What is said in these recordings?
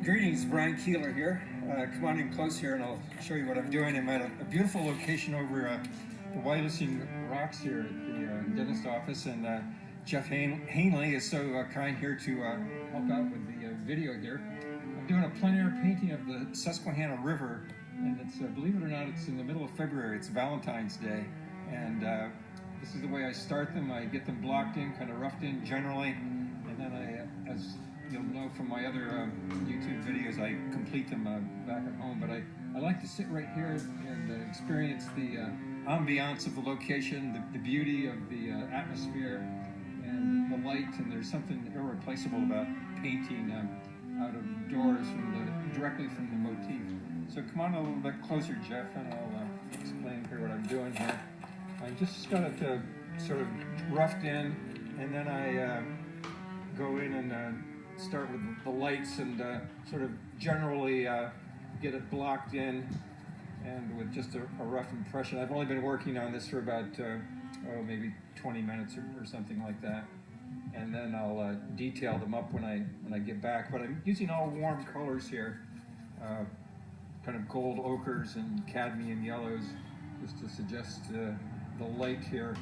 Greetings, Brian Keeler here. Come on in close here and I'll show you what I'm doing. I'm at a beautiful location over the Wyalusing Rocks here at the dentist office, and Jeff Hanley is so kind here to help out with the video here. I'm doing a plein air painting of the Susquehanna River, and it's, believe it or not, it's in the middle of February. It's Valentine's Day, and this is the way I start them. I get them blocked in, kind of roughed in generally, and then I, as you'll know from my other YouTube videos, I complete them back at home. But I like to sit right here and experience the ambiance of the location, the beauty of the atmosphere, and the light. And there's something irreplaceable about painting out of doors directly from the motif. So come on a little bit closer, Jeff, and I'll explain here what I'm doing here. I just got it sort of roughed in, and then I go in and start with the lights and sort of generally get it blocked in, and with just a rough impression. I've only been working on this for about maybe 20 minutes or something like that, and then I'll detail them up when I get back. But I'm using all warm colors here, kind of gold ochres and cadmium yellows, just to suggest the light here.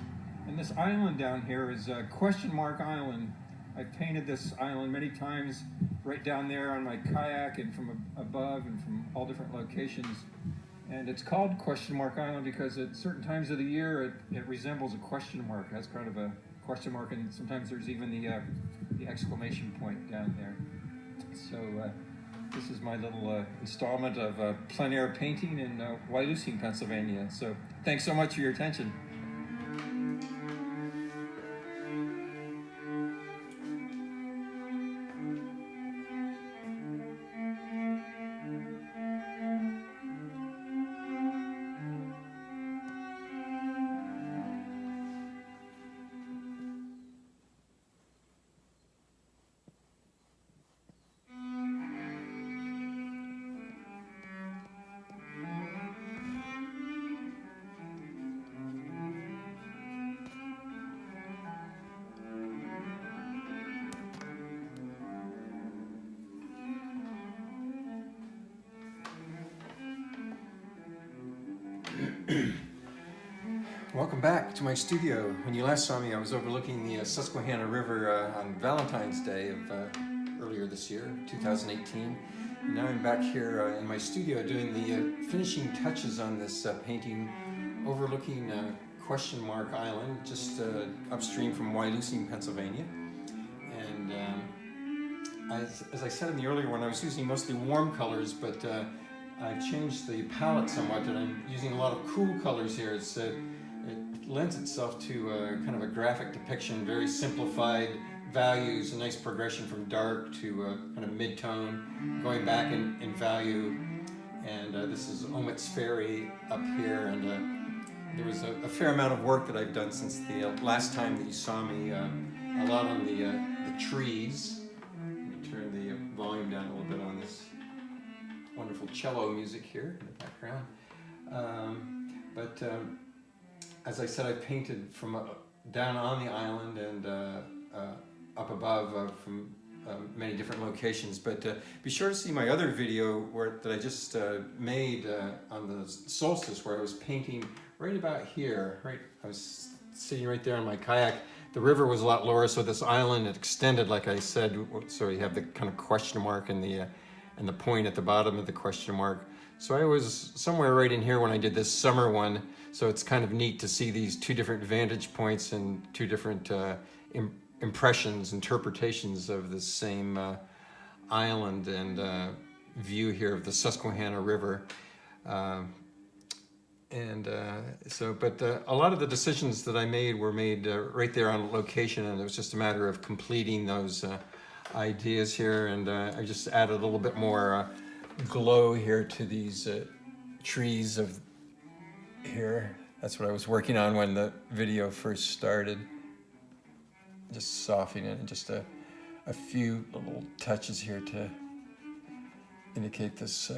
And this island down here is Question Mark Island. I've painted this island many times right down there on my kayak and from above and from all different locations. And it's called Question Mark Island because at certain times of the year it resembles a question mark. It has kind of a question mark, and sometimes there's even the exclamation point down there. So this is my little installment of plein air painting in Wyalusing, Pennsylvania. So thanks so much for your attention. Welcome back to my studio. When you last saw me, I was overlooking the Susquehanna River on Valentine's Day of earlier this year, 2018. And now I'm back here in my studio doing the finishing touches on this painting overlooking Question Mark Island, just upstream from Wyalusing, Pennsylvania. And as I said in the earlier one, I was using mostly warm colors, but I've changed the palette somewhat, and I'm using a lot of cool colors here. It lends itself to kind of a graphic depiction, very simplified values, a nice progression from dark to kind of mid-tone, going back in value. And this is Omit's Ferry up here, and there was a fair amount of work that I've done since the last time that you saw me, a lot on the trees. Let me turn the volume down a little bit on this wonderful cello music here in the background. As I said, I've painted from down on the island and up above from many different locations. But be sure to see my other video that I just made on the solstice, where I was painting right about here. Right, I was sitting right there on my kayak. The river was a lot lower, so this island, it extended, like I said. So you have the kind of question mark and the point at the bottom of the question mark. So I was somewhere right in here when I did this summer one. So it's kind of neat to see these two different vantage points and two different impressions, interpretations of the same island and view here of the Susquehanna River. But a lot of the decisions that I made were made right there on location, and it was just a matter of completing those ideas here. And I just added a little bit more glow here to these trees of here. That's what I was working on when the video first started. Just softening it, and just a few little touches here to indicate this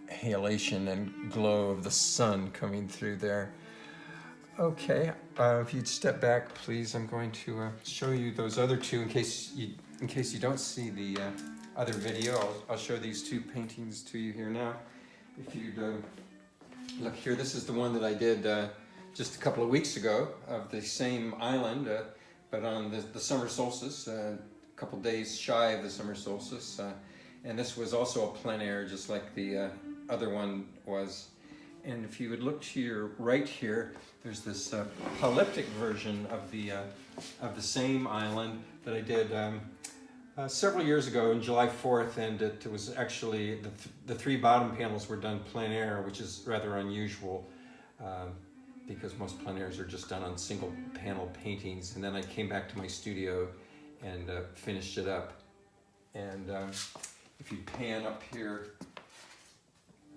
halation and glow of the sun coming through there. Okay, if you'd step back, please. I'm going to show you those other two in case you don't see the other video. I'll show these two paintings to you here now. If you'd look here, this is the one that I did just a couple of weeks ago of the same island, but on the summer solstice, a couple days shy of the summer solstice. And this was also a plein air, just like the other one was. And if you would look to your right here, there's this polyptych version of the same island that I did several years ago on July 4th, and it was actually, the three bottom panels were done plein air, which is rather unusual because most plein airs are just done on single panel paintings. And then I came back to my studio and finished it up. And if you pan up here,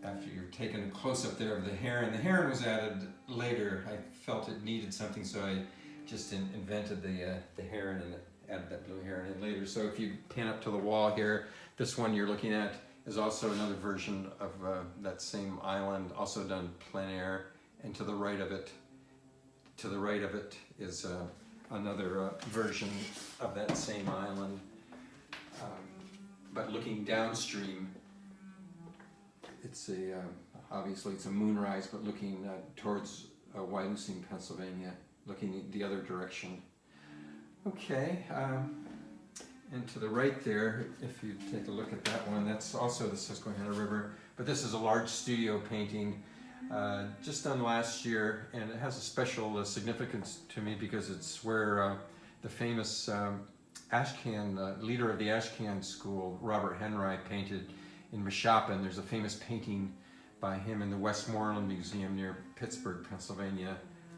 after you've taken a close-up there of the heron was added later. I felt it needed something, so I just invented the heron and added that blue heron in later. So if you pan up to the wall here, this one you're looking at is also another version of that same island, also done plein air. And to the right of it is another version of that same island, but looking downstream. It's obviously it's a moonrise, but looking towards Wyalusing, Pennsylvania, looking the other direction. Okay, and to the right there, if you take a look at that one, that's also the Susquehanna River, but this is a large studio painting just done last year, and it has a special significance to me because it's where the famous ashcan, leader of the ashcan school, Robert Henry, painted in Mashopin. There's a famous painting by him in the Westmoreland Museum near Pittsburgh, Pennsylvania,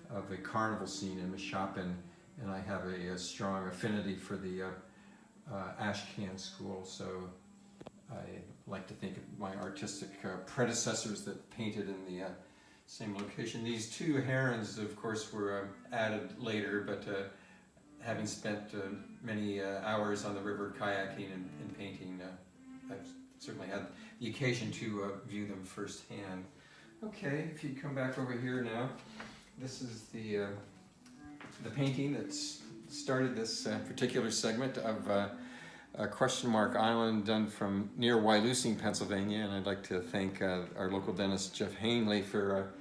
of a carnival scene in Mashopin, and I have a strong affinity for the ashcan school, so I like to think of my artistic predecessors that painted in the same location. These two herons, of course, were added later, but having spent many hours on the river kayaking and painting, I've certainly had the occasion to view them firsthand. Okay, if you come back over here now, this is the painting that's started this particular segment of Question Mark Island, done from near Wyalusing, Pennsylvania, and I'd like to thank our local dentist Jeff Hanley for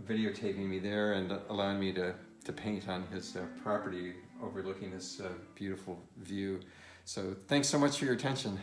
videotaping me there and allowing me to paint on his property overlooking this beautiful view. So thanks so much for your attention.